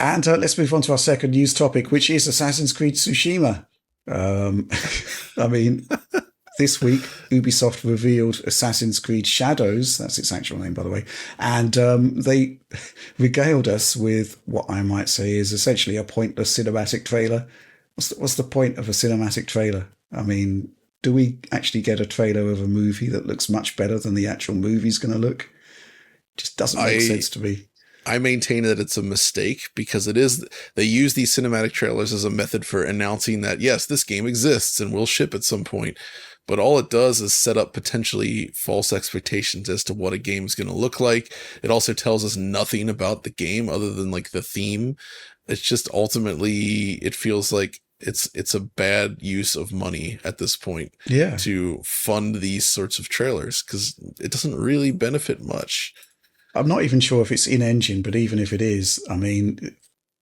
And let's move on to our second news topic, which is Assassin's Creed Tsushima. I mean, this week, Ubisoft revealed Assassin's Creed Shadows. That's its actual name, by the way. And they regaled us with what I might say is essentially a pointless cinematic trailer. What's the point of a cinematic trailer? I mean, do we actually get a trailer of a movie that looks much better than the actual movie's going to look? Just doesn't make sense to me. I maintain that it's a mistake because they use these cinematic trailers as a method for announcing that, yes, this game exists and will ship at some point. But all it does is set up potentially false expectations as to what a game is going to look like. It also tells us nothing about the game other than like the theme. It's just ultimately, it feels like it's a bad use of money at this point to fund these sorts of trailers because it doesn't really benefit much. I'm not even sure if it's in-engine, but even if it is, I mean,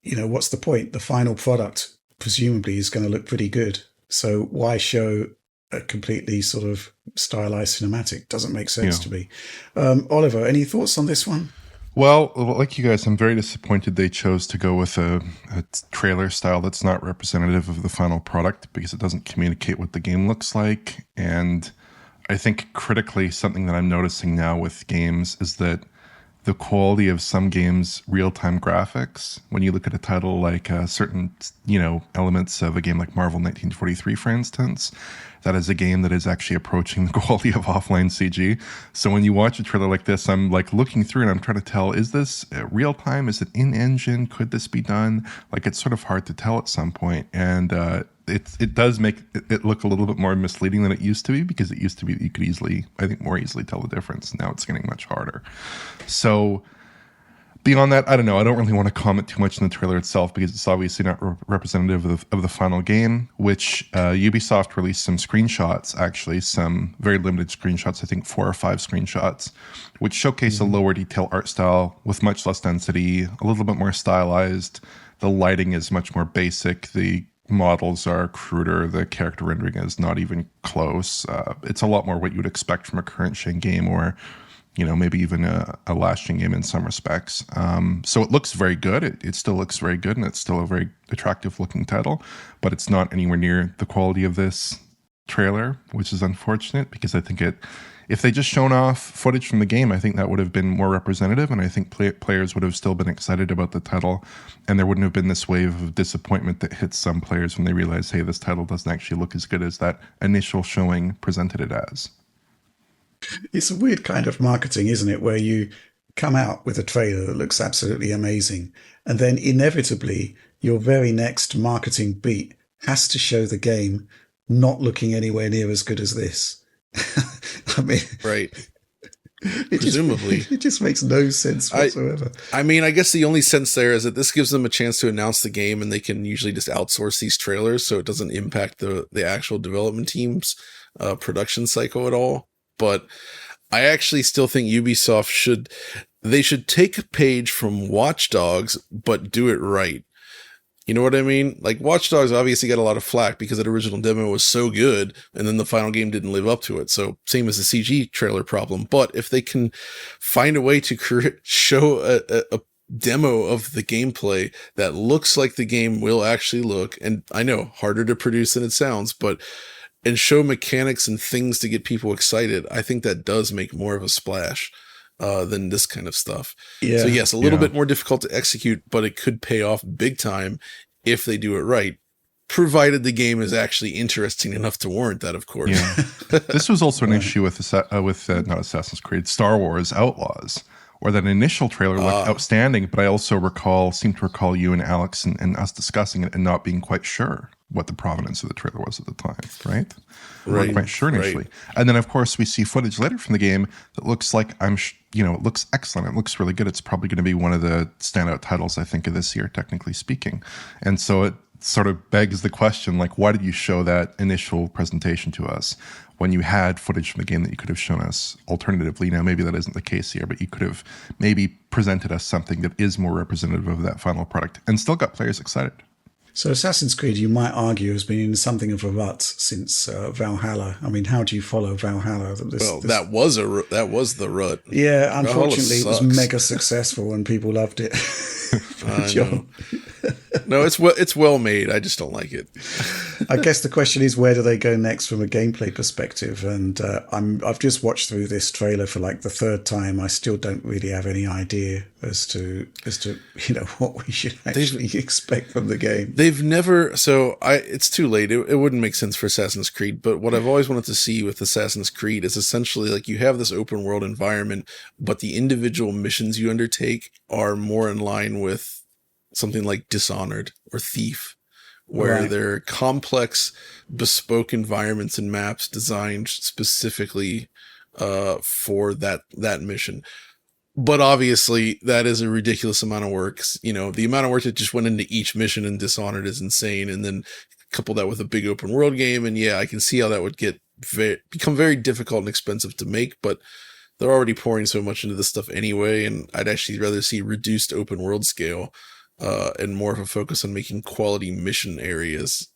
what's the point? The final product presumably is going to look pretty good. So why show a completely sort of stylized cinematic? Doesn't make sense to me. Oliver, any thoughts on this one? Well, like you guys, I'm very disappointed they chose to go with a trailer style that's not representative of the final product because it doesn't communicate what the game looks like. And I think critically, something that I'm noticing now with games is that the quality of some games' real-time graphics, when you look at a title like certain, elements of a game like Marvel 1943, for instance, that is a game that is actually approaching the quality of offline CG. So when you watch a trailer like this, I'm like looking through and I'm trying to tell, is this real-time? Is it in-engine? Could this be done? Like, it's sort of hard to tell at some point. And it does make it look a little bit more misleading than it used to be, because it used to be that you could more easily tell the difference. Now it's getting much harder. So beyond that, I don't know. I don't really want to comment too much on the trailer itself because it's obviously not representative of the final game, which Ubisoft released some screenshots, actually, some very limited screenshots, I think 4 or 5 screenshots, which showcase a lower detail art style with much less density, a little bit more stylized. The lighting is much more basic. The models are cruder. The character rendering is not even close. It's a lot more what you would expect from a current-gen game or maybe even a last-gen game in some respects. So it looks very good. It still looks very good, and it's still a very attractive-looking title, but it's not anywhere near the quality of this trailer, which is unfortunate because I think if they just shown off footage from the game, I think that would have been more representative, and I think players would have still been excited about the title, and there wouldn't have been this wave of disappointment that hits some players when they realize, hey, this title doesn't actually look as good as that initial showing presented it as. It's a weird kind of marketing, isn't it, where you come out with a trailer that looks absolutely amazing, and then inevitably your very next marketing beat has to show the game not looking anywhere near as good as this. I mean, right. Presumably. It just makes no sense whatsoever. I mean, I guess the only sense there is that this gives them a chance to announce the game, and they can usually just outsource these trailers so it doesn't impact the actual development team's production cycle at all. But I actually still think Ubisoft should take a page from Watch Dogs, but do it right. You know what I mean? Like, Watch Dogs obviously got a lot of flack because that original demo was so good, and then the final game didn't live up to it. So same as the CG trailer problem. But if they can find a way to show a demo of the gameplay that looks like the game will actually look, and I know harder to produce than it sounds, and show mechanics and things to get people excited, I think that does make more of a splash than this kind of stuff. Yeah. So yes, a little bit more difficult to execute, but it could pay off big time if they do it right, provided the game is actually interesting enough to warrant that, of course. Yeah. This was also an issue with not Assassin's Creed, Star Wars Outlaws, where that initial trailer looked outstanding, but I also seem to recall you and Alex and us discussing it and not being quite sure what the provenance of the trailer was at the time, right? We weren't quite sure initially. Right. And then, of course, we see footage later from the game that looks like, it looks excellent. It looks really good. It's probably going to be one of the standout titles, I think, of this year, technically speaking. And so it sort of begs the question, like, why did you show that initial presentation to us when you had footage from the game that you could have shown us alternatively? Now, maybe that isn't the case here, but you could have maybe presented us something that is more representative of that final product and still got players excited. So Assassin's Creed, you might argue, has been in something of a rut since Valhalla. I mean, how do you follow Valhalla? That was the rut. Yeah, unfortunately, it was mega successful and people loved it. John. No, it's well made. I just don't like it. I guess the question is, where do they go next from a gameplay perspective? And I've just watched through this trailer for like the third time. I still don't really have any idea as to what we should actually expect from the game. They've never. So it's too late. It wouldn't make sense for Assassin's Creed. But what I've always wanted to see with Assassin's Creed is essentially like you have this open world environment, but the individual missions you undertake are more in line with something like Dishonored or Thief, where they're complex, bespoke environments and maps designed specifically for that mission. But obviously, that is a ridiculous amount of work. The amount of work that just went into each mission in Dishonored is insane. And then couple that with a big open world game, and I can see how that would become very difficult and expensive to make. But they're already pouring so much into this stuff anyway, and I'd actually rather see reduced open world scale. And more of a focus on making quality mission areas.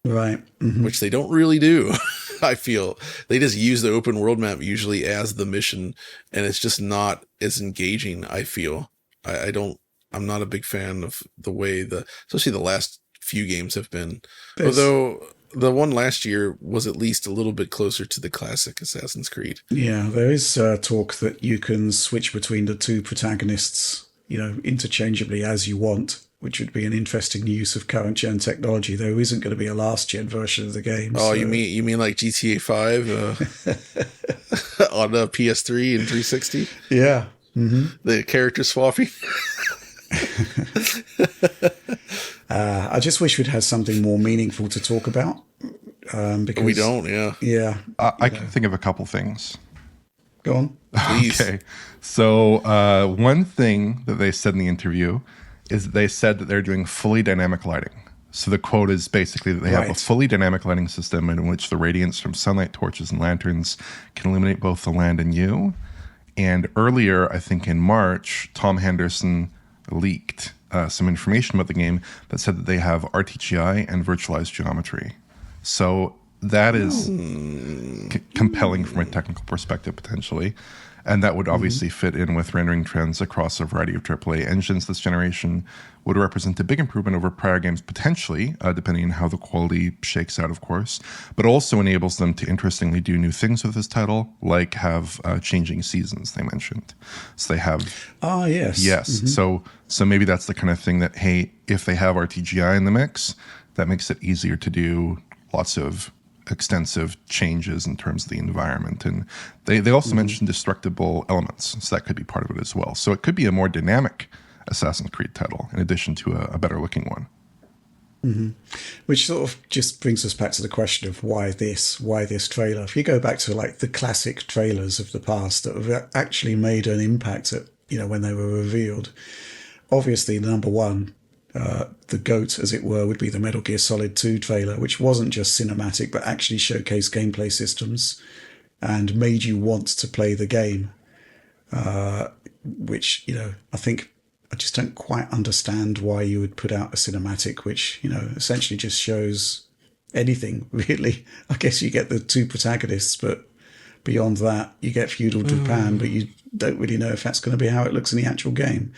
Right. Mm-hmm. Which they don't really do. I feel they just use the open world map usually as the mission, and it's just not as engaging. I feel I'm not a big fan of the way especially the last few games have been. Although the one last year was at least a little bit closer to the classic Assassin's Creed. Yeah, there is talk that you can switch between the two protagonists, interchangeably as you want, which would be an interesting use of current gen technology. There isn't going to be a last gen version of the game. Oh, so. you mean like GTA 5 on the PS3 and 360? Yeah. Mm-hmm. The character swapping. I just wish we'd had something more meaningful to talk about. Because we don't. Yeah. I can think of a couple things. Go on. Please. Okay. So one thing that they said in the interview is that they said that they're doing fully dynamic lighting. So the quote is basically that they have a fully dynamic lighting system in which the radiance from sunlight, torches, and lanterns can illuminate both the land and you. And earlier, I think in March, Tom Henderson leaked some information about the game that said that they have RTGI and virtualized geometry. So that is compelling from a technical perspective, potentially. And that would obviously fit in with rendering trends across a variety of AAA engines this generation, would represent a big improvement over prior games, potentially, depending on how the quality shakes out, of course, but also enables them to interestingly do new things with this title, like have changing seasons, they mentioned. So they have... Ah, yes. Yes. Mm-hmm. So maybe that's the kind of thing that, hey, if they have RTGI in the mix, that makes it easier to do lots of extensive changes in terms of the environment. And they also mentioned destructible elements, so that could be part of it as well. So it could be a more dynamic Assassin's Creed title in addition to a better looking one. Mm-hmm. Which sort of just brings us back to the question of why this trailer. If you go back to like the classic trailers of the past that have actually made an impact at when they were revealed, obviously number one, the GOAT, as it were, would be the Metal Gear Solid 2 trailer, which wasn't just cinematic, but actually showcased gameplay systems and made you want to play the game. Which, I think I just don't quite understand why you would put out a cinematic, which, essentially just shows anything, really. I guess you get the two protagonists, but beyond that, you get feudal Japan, but you don't really know if that's going to be how it looks in the actual game.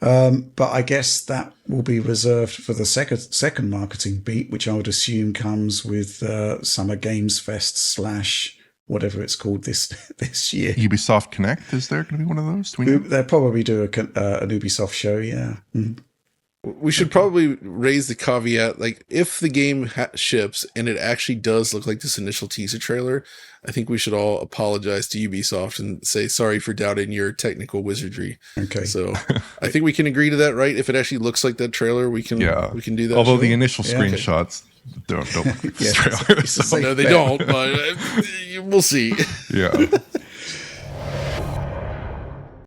But I guess that will be reserved for the second marketing beat, which I would assume comes with Summer Games Fest / whatever it's called this year. Ubisoft Connect, is there going to be one of those? Do we know? They'll probably do an Ubisoft show, yeah. Mm. We should probably raise the caveat, like, if the game ships and it actually does look like this initial teaser trailer, I think we should all apologize to Ubisoft and say sorry for doubting your technical wizardry. Okay. So I think we can agree to that, right? If it actually looks like that trailer, we can do that. Although the initial screenshots don't look like this trailer. No, they don't, but we'll see. Yeah.